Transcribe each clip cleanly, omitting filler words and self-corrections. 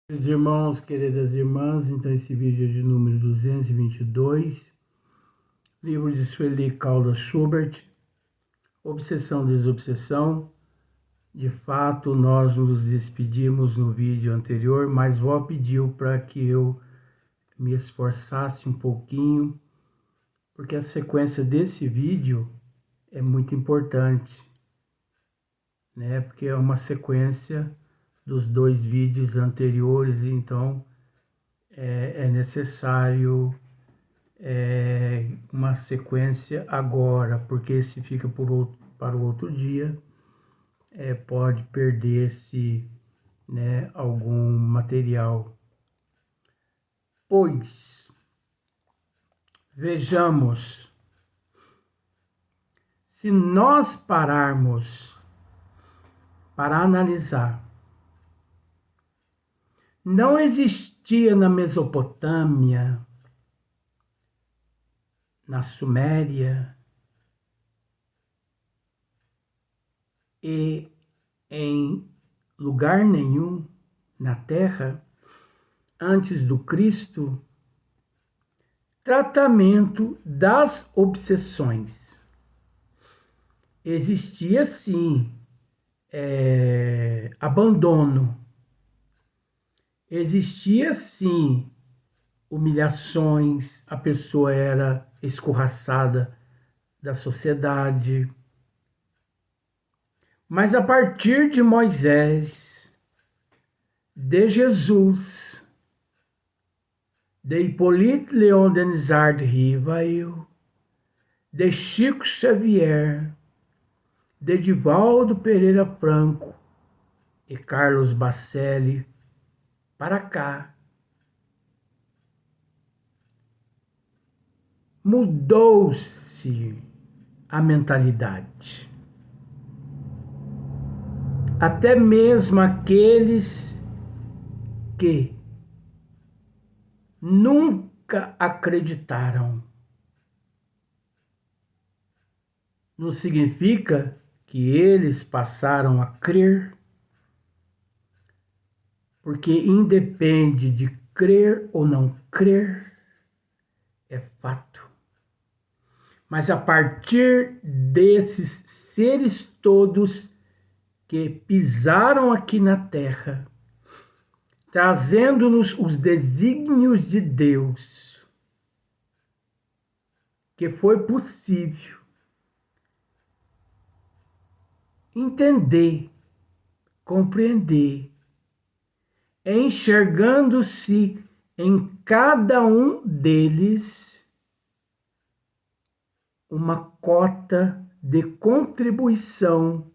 Queridos irmãos, queridas irmãs, então esse vídeo é de número 222, livro de Sueli Caldas Schubert, Obsessão, Desobsessão. De fato, nós nos despedimos no vídeo anterior, mas Vó pediu para que eu me esforçasse um pouquinho, porque a sequência desse vídeo é muito importante, né? Porque é uma sequência dos dois vídeos anteriores, então é necessário uma sequência agora, porque se fica para o outro dia, pode perder-se, né, algum material. Pois, vejamos, se nós pararmos para analisar, não existia na Mesopotâmia, na Suméria e em lugar nenhum na Terra, antes do Cristo, tratamento das obsessões. Existia sim abandono, existia sim humilhações, a pessoa era escorraçada da sociedade. Mas a partir de Moisés, de Jesus, de Hippolyte Léon Denisard Rivail, de Chico Xavier, de Divaldo Pereira Franco e Carlos Bacelli, para cá, mudou-se a mentalidade. Até mesmo aqueles que nunca acreditaram. Não significa que eles passaram a crer, porque independe de crer ou não crer, é fato. Mas a partir desses seres todos que pisaram aqui na Terra, trazendo-nos os desígnios de Deus, que foi possível entender, compreender, enxergando-se em cada um deles uma cota de contribuição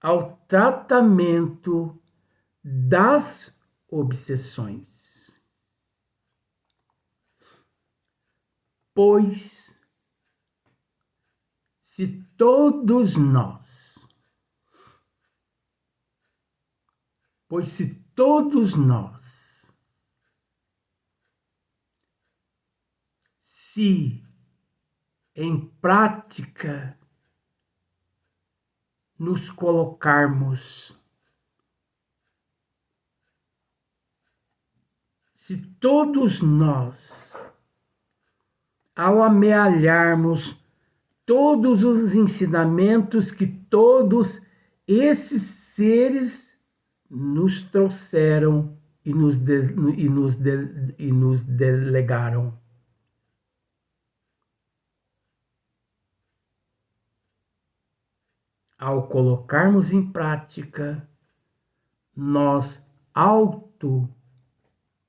ao tratamento das obsessões. Pois, se todos nós se em prática nos colocarmos, se todos nós, ao amealharmos todos os ensinamentos que todos esses seres nos trouxeram e nos delegaram, ao colocarmos em prática, nós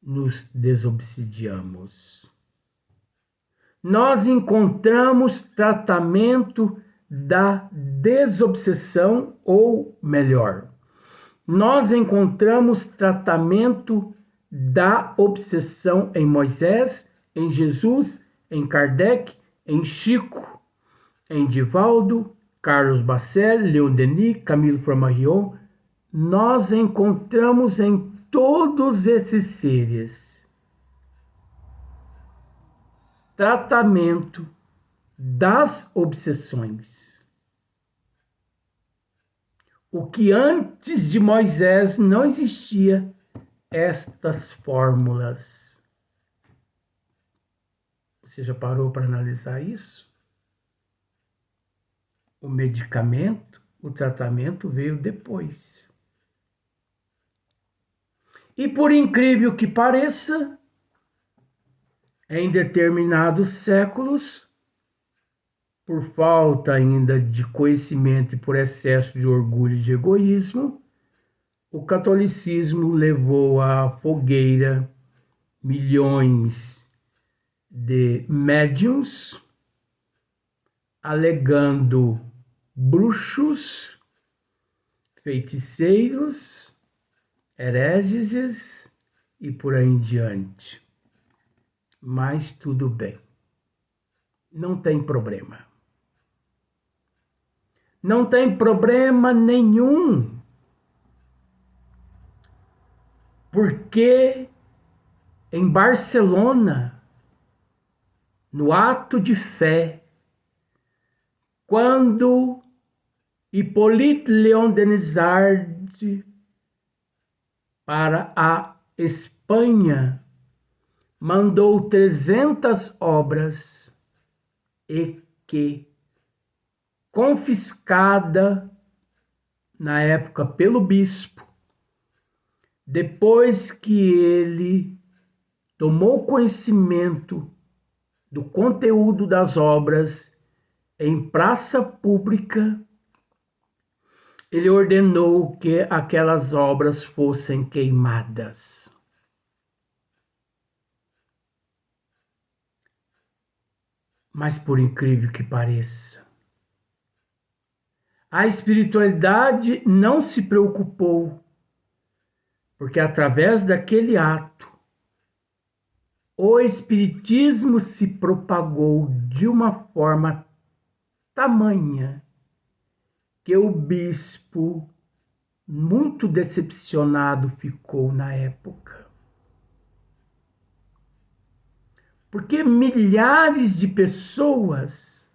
nos desobsidiamos. Nós encontramos tratamento da desobsessão, ou melhor, nós encontramos tratamento da obsessão em Moisés, em Jesus, em Kardec, em Chico, em Divaldo, Carlos Bacelli, Leon Denis, Camille Flammarion. Nós encontramos em todos esses seres tratamento das obsessões. O que antes de Moisés não existia estas fórmulas. Você já parou para analisar isso? O medicamento, o tratamento veio depois. E por incrível que pareça, em determinados séculos, por falta ainda de conhecimento e por excesso de orgulho e de egoísmo, o catolicismo levou à fogueira milhões de médiuns, alegando bruxos, feiticeiros, hereges e por aí em diante. Mas tudo bem. Não tem problema. Não tem problema nenhum. Porque em Barcelona, no ato de fé, quando Hippolyte Léon Denisard para a Espanha mandou 300 obras e que, confiscada na época pelo bispo, depois que ele tomou conhecimento do conteúdo das obras em praça pública, ele ordenou que aquelas obras fossem queimadas. Mas por incrível que pareça, a espiritualidade não se preocupou, porque através daquele ato, o espiritismo se propagou de uma forma tamanha que o bispo, muito decepcionado, ficou na época. Porque milhares de pessoas,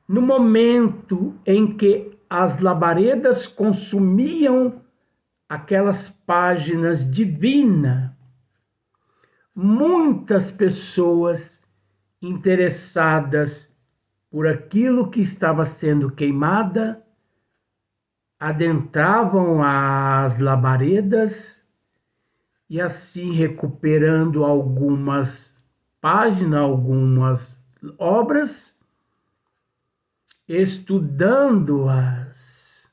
no momento em que as labaredas consumiam aquelas páginas divinas, muitas pessoas interessadas por aquilo que estava sendo queimada adentravam as labaredas e assim recuperando algumas páginas, algumas obras, estudando-as.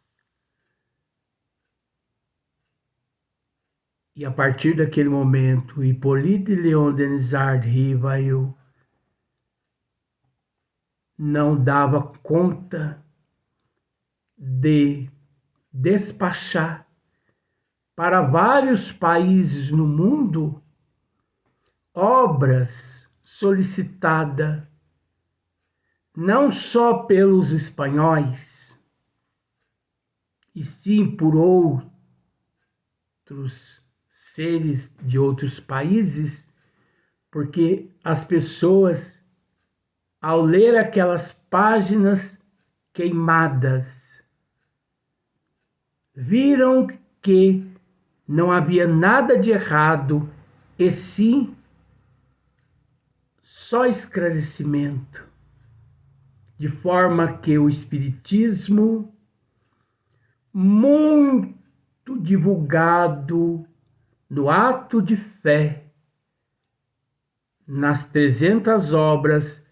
E a partir daquele momento, Hippolyte Léon Denisard Rivail não dava conta de despachar para vários países no mundo obras solicitadas não só pelos espanhóis, e sim por outros seres de outros países, porque as pessoas, ao ler aquelas páginas queimadas, viram que não havia nada de errado, e sim só esclarecimento, de forma que o espiritismo, muito divulgado no ato de fé, nas 300 obras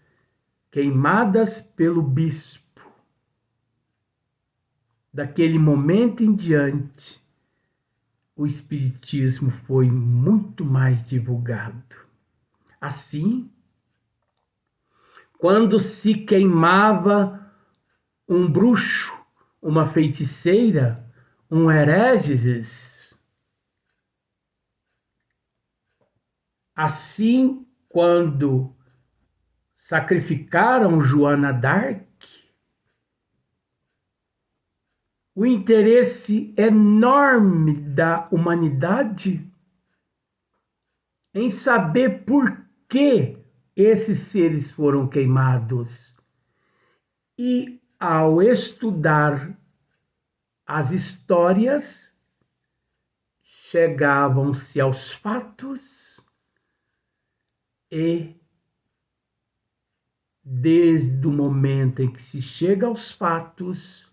queimadas pelo bispo, daquele momento em diante, o espiritismo foi muito mais divulgado. Assim, quando se queimava um bruxo, uma feiticeira, um hereges, assim, quando sacrificaram Joana d'Arc, o interesse enorme da humanidade em saber por que esses seres foram queimados. E ao estudar as histórias, chegavam-se aos fatos e, desde o momento em que se chega aos fatos,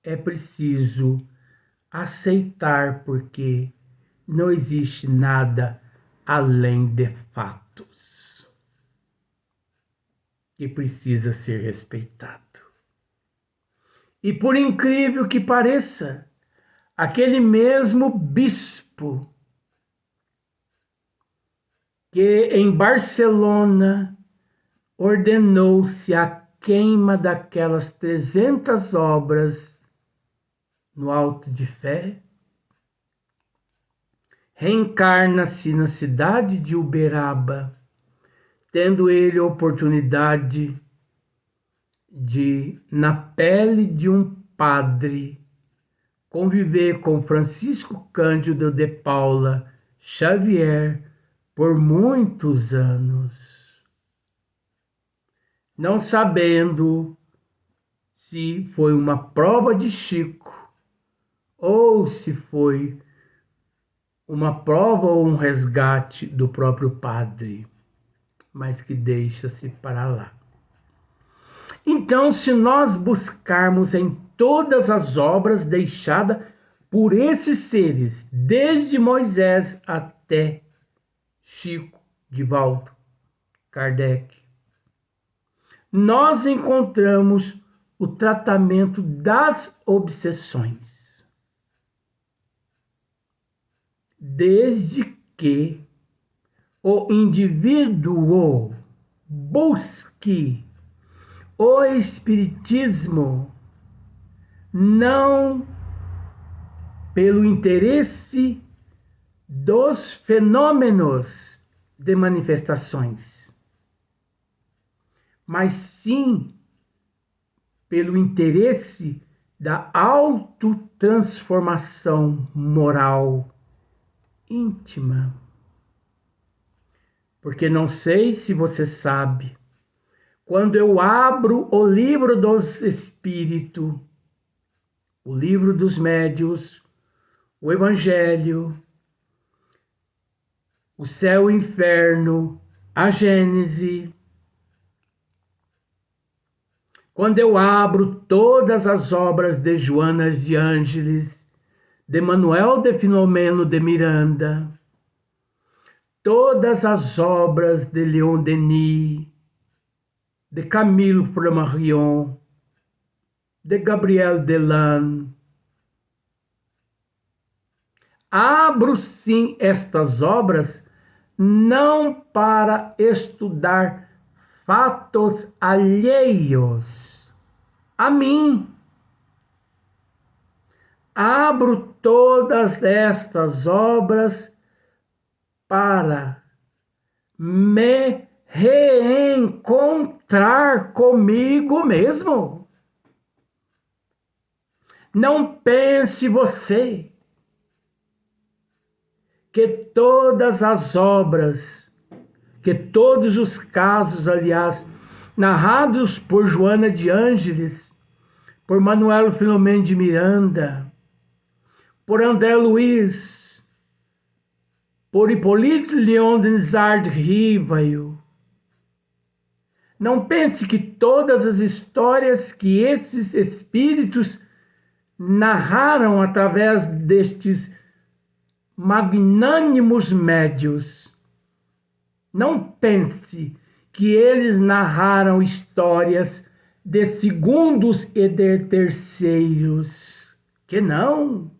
é preciso aceitar, porque não existe nada além de fatos que precisa ser respeitado. E por incrível que pareça, aquele mesmo bispo que em Barcelona ordenou-se a queima daquelas 300 obras no Alto de Fé, reencarna-se na cidade de Uberaba, tendo ele a oportunidade de, na pele de um padre, conviver com Francisco Cândido de Paula Xavier por muitos anos, não sabendo se foi uma prova de Chico ou se foi uma prova ou um resgate do próprio padre, mas que deixa-se para lá. Então, se nós buscarmos em todas as obras deixadas por esses seres, desde Moisés até Chico, Divaldo, Kardec, nós encontramos o tratamento das obsessões. Desde que o indivíduo busque o espiritismo não pelo interesse dos fenômenos de manifestações, mas sim pelo interesse da autotransformação moral íntima. Porque não sei se você sabe, quando eu abro o livro dos espíritos, o livro dos médiuns, o Evangelho, o céu e o inferno, a Gênese, quando eu abro todas as obras de Joana de Ângeles, de Manuel de Filomeno de Miranda, todas as obras de Leon Denis, de Camille Flammarion, de Gabriel Delanne, abro sim estas obras não para estudar fatos alheios a mim. Abro todas estas obras para me reencontrar comigo mesmo. Não pense você que todas as obras, que todos os casos, aliás, narrados por Joana de Ângeles, por Manuel Filomeno de Miranda, por André Luiz, por Hippolyte Léon Denisard Rivail. Não pense que todas as histórias que esses espíritos narraram através destes magnânimos médios, não pense que eles narraram histórias de segundos e de terceiros, que não.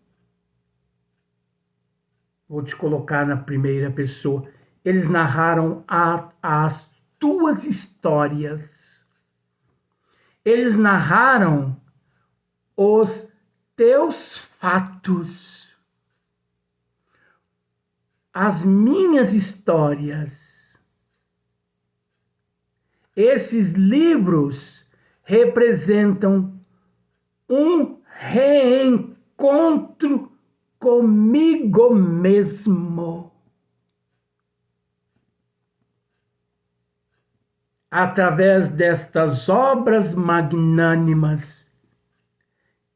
Vou te colocar na primeira pessoa. Eles narraram as tuas histórias. Eles narraram os teus fatos. As minhas histórias. Esses livros representam um reencontro comigo mesmo. Através destas obras magnânimas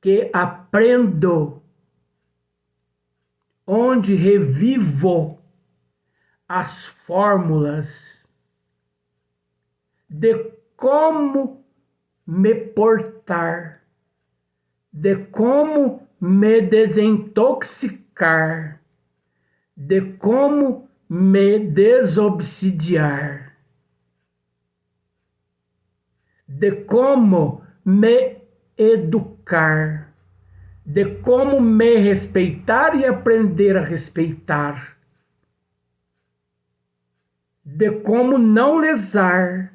que aprendo onde revivo as fórmulas de como me portar, de como me desintoxicar, de como me desobsidiar, de como me educar, de como me respeitar e aprender a respeitar, de como não lesar,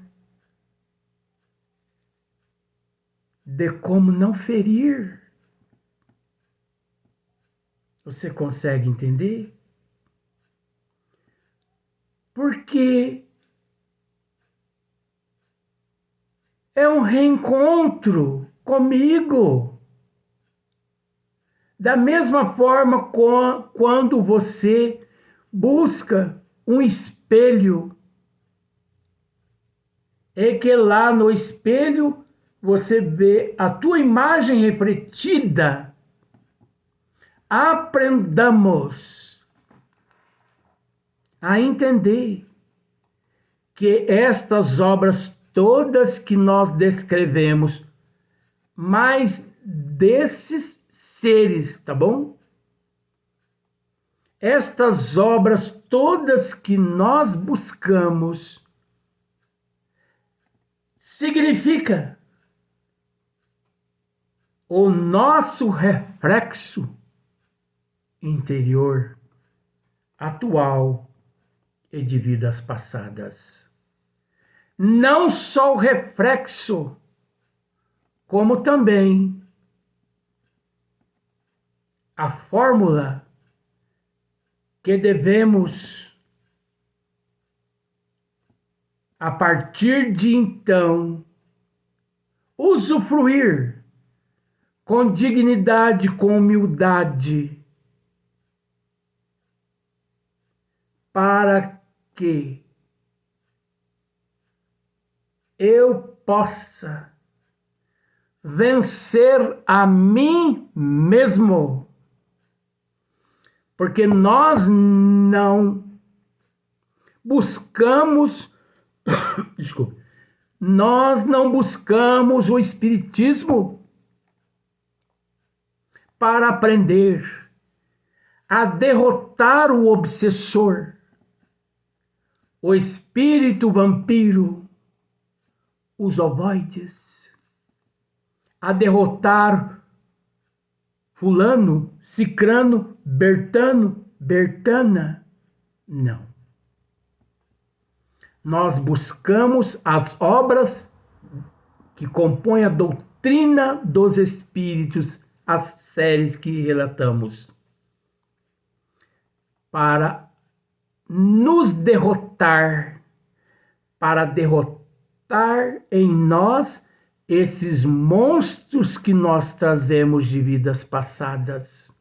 de como não ferir. Você consegue entender? Porque é um reencontro comigo. Da mesma forma quando você busca um espelho, é que lá no espelho você vê a tua imagem refletida. Aprendamos a entender que estas obras todas que nós descrevemos, mais desses seres, tá bom? Estas obras todas que nós buscamos, significa o nosso reflexo interior, atual e de vidas passadas. Não só o reflexo, como também a fórmula que devemos, a partir de então, usufruir com dignidade, com humildade, para que eu possa vencer a mim mesmo. Porque nós não buscamos, desculpe, nós não buscamos o Espiritismo para aprender a derrotar o obsessor, o espírito vampiro, os ovoides, a derrotar fulano, cicrano, bertano, bertana. Não. Nós buscamos as obras que compõem a doutrina dos espíritos, as séries que relatamos, para nos derrotar, para derrotar em nós esses monstros que nós trazemos de vidas passadas.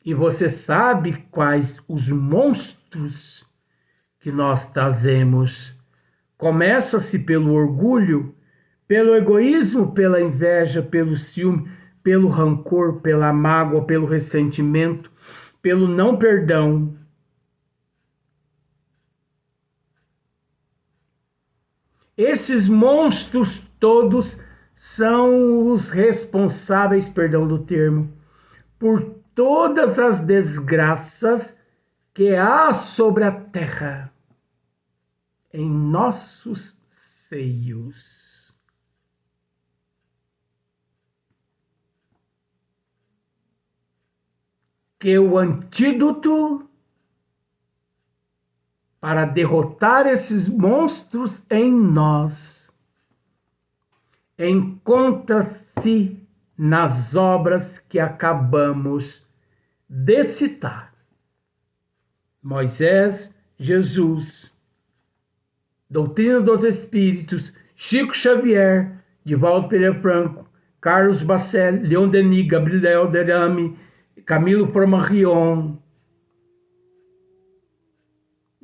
E você sabe quais os monstros que nós trazemos? Começa-se pelo orgulho, pelo egoísmo, pela inveja, pelo ciúme, pelo rancor, pela mágoa, pelo ressentimento, pelo não perdão. Esses monstros todos são os responsáveis, perdão do termo, por todas as desgraças que há sobre a terra, em nossos seios. Que o antídoto para derrotar esses monstros em nós encontra-se nas obras que acabamos de citar. Moisés, Jesus, Doutrina dos Espíritos, Chico Xavier, Divaldo Pereira Franco, Carlos Bacelli, Leon Denis, Gabriel Derame, Camilo Flammarion.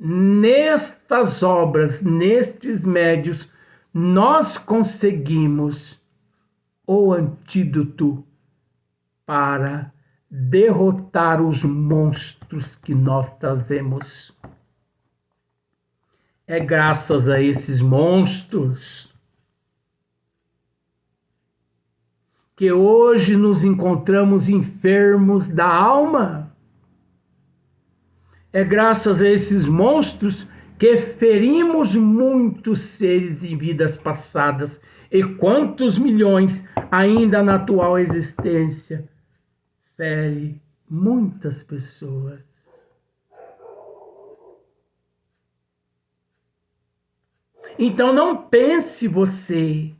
Nestas obras, nestes médios, nós conseguimos o antídoto para derrotar os monstros que nós trazemos. É graças a esses monstros que hoje nos encontramos enfermos da alma. É graças a esses monstros que ferimos muitos seres em vidas passadas. E quantos milhões ainda na atual existência fere muitas pessoas. Então não pense você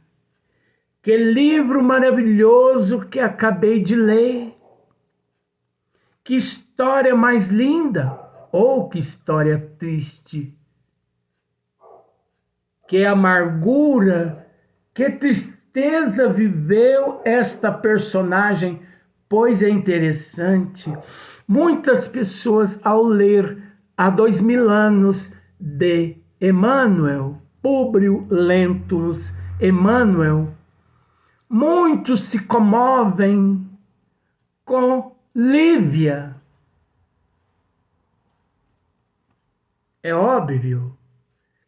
que livro maravilhoso que acabei de ler, que história mais linda, ou que história triste, que amargura, que tristeza viveu esta personagem, pois é interessante. Muitas pessoas, ao ler há 2000 anos de Emmanuel, Públio Lentulus Emmanuel, muitos se comovem com Lívia. É óbvio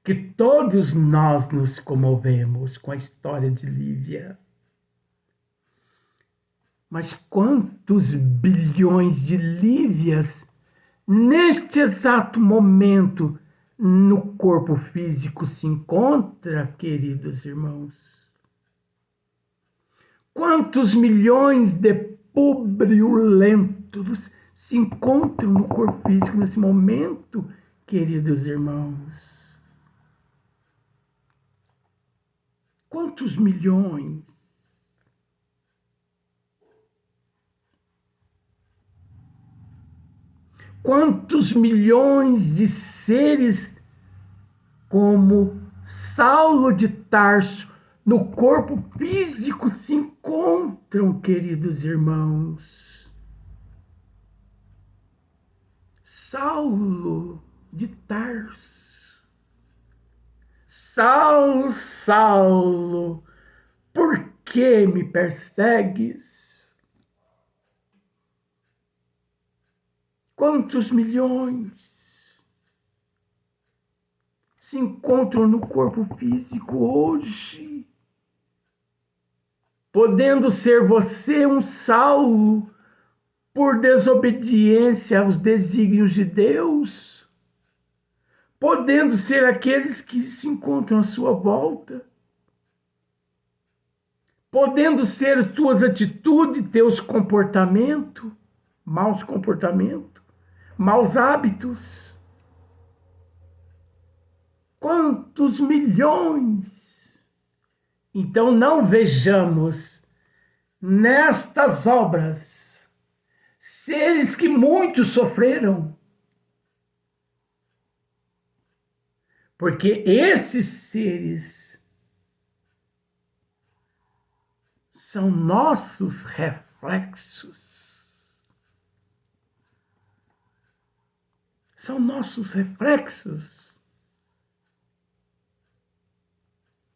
que todos nós nos comovemos com a história de Lívia. Mas quantos bilhões de Lívias, neste exato momento, no corpo físico se encontra, queridos irmãos? Quantos milhões de Públio Lentulus se encontram no corpo físico nesse momento, queridos irmãos? Quantos milhões? Quantos milhões de seres como Saulo de Tarso no corpo físico se encontram, queridos irmãos? Saulo de Tarso. Saulo, Saulo, por que me persegues? Quantos milhões se encontram no corpo físico hoje? Podendo ser você um Saulo por desobediência aos desígnios de Deus? Podendo ser aqueles que se encontram à sua volta? Podendo ser tuas atitudes, teus comportamentos, maus hábitos? Quantos milhões? Então não vejamos nestas obras seres que muito sofreram, porque esses seres são nossos reflexos. São nossos reflexos.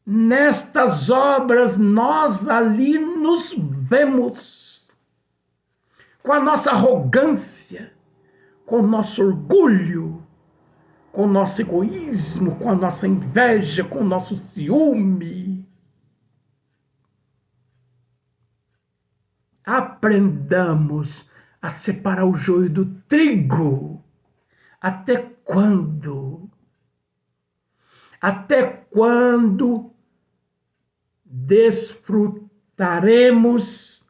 Nestas obras, nós ali nos vemos com a nossa arrogância, com o nosso orgulho, com o nosso egoísmo, com a nossa inveja, com o nosso ciúme. Aprendamos a separar o joio do trigo. Até quando? Até quando desfrutaremos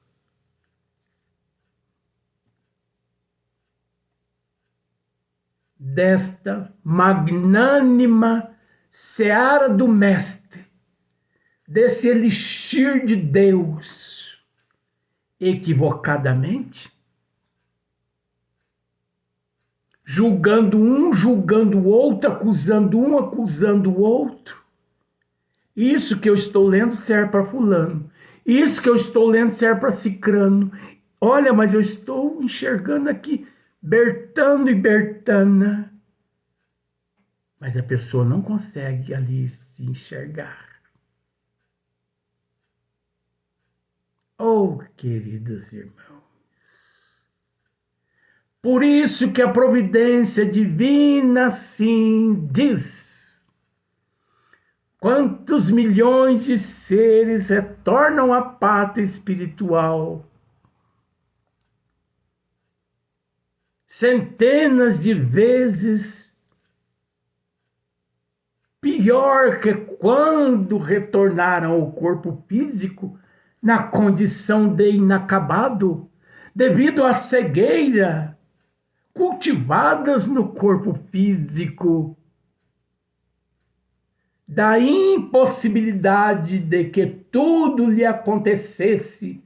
desta magnânima seara do Mestre, desse elixir de Deus, equivocadamente? Julgando um, julgando o outro, acusando um, acusando o outro. Isso que eu estou lendo serve para fulano. Isso que eu estou lendo serve para cicrano. Olha, mas eu estou enxergando aqui Bertano e Bertana. Mas a pessoa não consegue ali se enxergar. Oh, queridos irmãos, Por isso que a providência divina assim diz: quantos milhões de seres retornam à pátria espiritual? Centenas de vezes pior que quando retornaram ao corpo físico na condição de inacabado, devido à cegueira cultivadas no corpo físico, da impossibilidade de que tudo lhe acontecesse,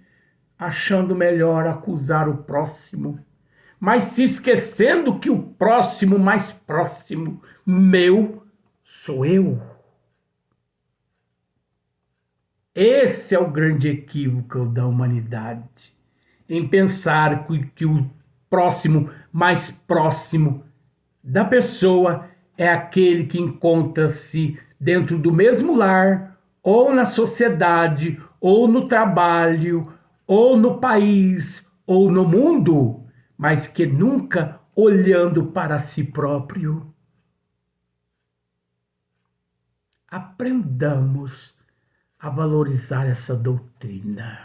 achando melhor acusar o próximo, mas se esquecendo que o próximo mais próximo meu sou eu. Esse é o grande equívoco da humanidade, em pensar que o próximo mais próximo da pessoa é aquele que encontra-se dentro do mesmo lar, ou na sociedade, ou no trabalho, ou no país, ou no mundo, mas que nunca olhando para si próprio. Aprendamos a valorizar essa doutrina.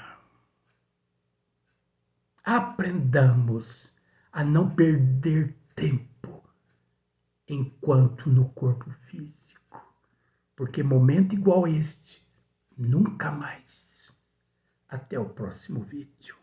Aprendamos a não perder tempo enquanto no corpo físico, porque momento igual este, nunca mais. Até o próximo vídeo.